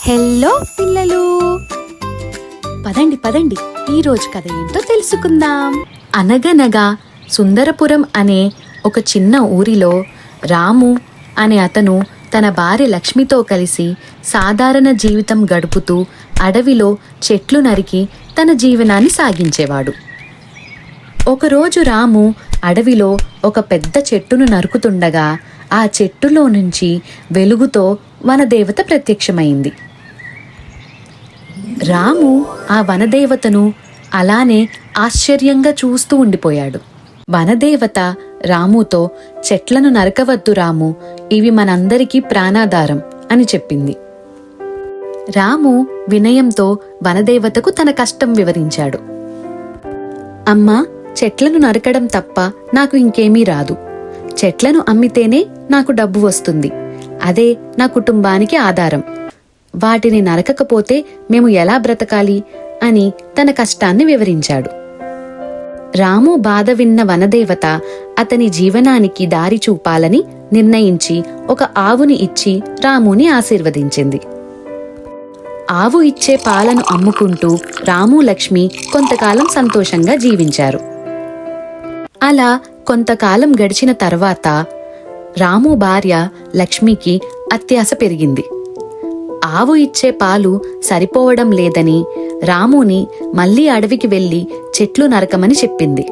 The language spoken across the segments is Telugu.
హెల్లో పిల్లలు, పదండి పదండి, ఈరోజు కథ ఏంటో తెలుసుకుందాం. అనగనగా సుందరపురం అనే ఒక చిన్న ఊరిలో రాము అనే అతను తన భార్య లక్ష్మితో కలిసి సాధారణ జీవితం గడుపుతూ అడవిలో చెట్లు నరికి తన జీవనాన్ని సాగించేవాడు. ఒకరోజు రాము అడవిలో ఒక పెద్ద చెట్టును నరుకుతుండగా ఆ చెట్టులో నుంచి వెలుగుతో వనదేవత ప్రత్యక్షమైంది. రాము ఆ వనదేవతను అలానే ఆశ్చర్యంగా చూస్తూ ఉండిపోయాడు. వనదేవత రాముతో, చెట్లను నరకవద్దు రాము, ఇవి మనందరికీ ప్రాణాధారం అని చెప్పింది. రాము వినయంతో వనదేవతకు తన కష్టం వివరించాడు. అమ్మా, చెట్లను నరకడం తప్ప నాకు ఇంకేమీ రాదు. చెట్లను అమ్మితేనే నాకు డబ్బు వస్తుంది. అదే నా కుటుంబానికి ఆధారం. వాటిని నరకకపోతే మేము ఎలా బ్రతకాలి అని తన కష్టాన్ని వివరించాడు. రాము బాధ విన్న వనదేవత అతని జీవనానికి దారి చూపాలని నిర్ణయించి ఒక ఆవుని ఇచ్చి రాముని ఆశీర్వదించింది. ఆవు ఇచ్చే పాలను అమ్ముకుంటూ రాము లక్ష్మి కొంతకాలం సంతోషంగా జీవించారు. అలా కొంతకాలం గడిచిన తర్వాత రాము భార్య లక్ష్మికి అత్యాశ పెరిగింది. ఆవు ఇచ్చే పాలు సరిపోవడం లేదని రాముని మళ్లీ అడవికి వెళ్లి చెట్లు నరకమని చెప్పింది.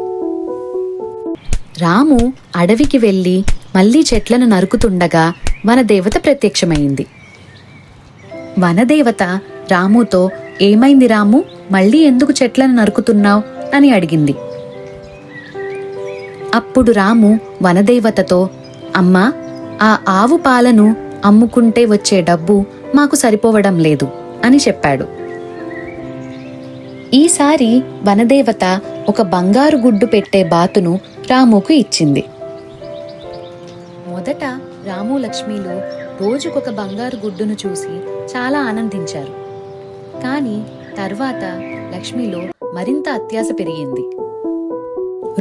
రాము అడవికి వెళ్లి మళ్లీ చెట్లను నరుకుతుండగా వనదేవత ప్రత్యక్షమైంది. వనదేవత రాముతో, ఏమైంది రాము, మళ్లీ ఎందుకు చెట్లను నరుకుతున్నావు అని అడిగింది. అప్పుడు రాము వనదేవతతో, అమ్మా, ఆ ఆవు పాలను అమ్ముకుంటే వచ్చే డబ్బు మాకు సరిపోవడం లేదు అని చెప్పాడు. ఈసారి వనదేవత ఒక బంగారు గుడ్డు పెట్టే బాతును రాముకు ఇచ్చింది. మొదట రాము లక్ష్మిలు రోజుకొక బంగారు గుడ్డును చూసి చాలా ఆనందించారు. కానీ తర్వాత లక్ష్మిలో మరింత అత్యాశ పెరిగింది.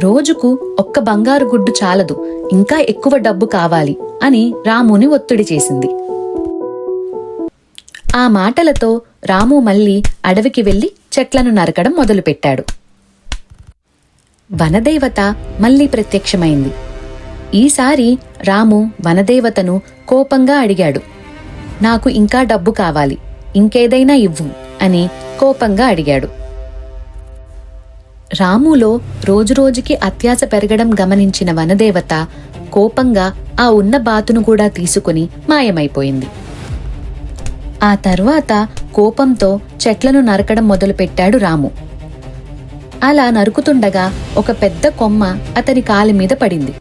రోజుకు ఒక్క బంగారు గుడ్డు చాలదు, ఇంకా ఎక్కువ డబ్బు కావాలి అని రాముని ఒత్తిడి చేసింది. ఆ మాటలతో రాము మళ్లీ అడవికి వెళ్లి చెట్లను నరకడం మొదలుపెట్టాడు. వనదేవత మళ్లీ ప్రత్యక్షమైంది. ఈసారి రాము వనదేవతను కోపంగా అడిగాడు. నాకు ఇంకా డబ్బు కావాలి, ఇంకేదైనా ఇవ్వు అని కోపంగా అడిగాడు. రాములో రోజురోజుకి అత్యాశ పెరగడం గమనించిన వనదేవత కోపంగా ఆ ఉన్న బాతును కూడా తీసుకుని మాయమైపోయింది. ఆ తర్వాత కోపంతో చెట్లను నరకడం మొదలుపెట్టాడు రాము. అలా నరుకుతుండగా ఒక పెద్ద కొమ్మ అతని కాలి మీద పడింది.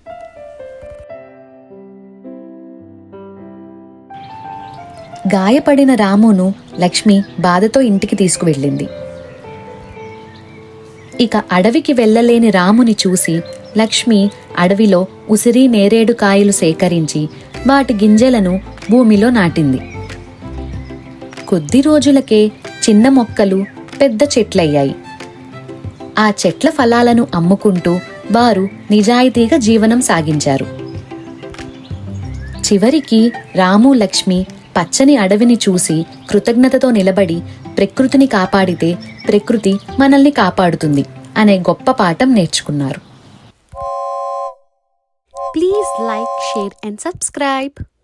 గాయపడిన రామును లక్ష్మి బాధతో ఇంటికి తీసుకువెళ్ళింది. ఇక అడవికి వెళ్లలేని రాముని చూసి లక్ష్మి అడవిలో ఉసిరి నేరేడు కాయలు సేకరించి వాటి గింజలను భూమిలో నాటింది. కొద్ది రోజులకే చిన్న మొక్కలు పెద్ద చెట్లయ్యాయి. ఆ చెట్ల ఫలాలను అమ్ముకుంటూ వారు నిజాయితీగా జీవనం సాగించారు. చివరికి రాము లక్ష్మి పచ్చని అడవిని చూసి కృతజ్ఞతతో నిలబడి, ప్రకృతిని కాపాడితే ప్రకృతి మనల్ని కాపాడుతుంది అనే గొప్ప పాఠం నేర్చుకున్నారు. Please like, share and subscribe.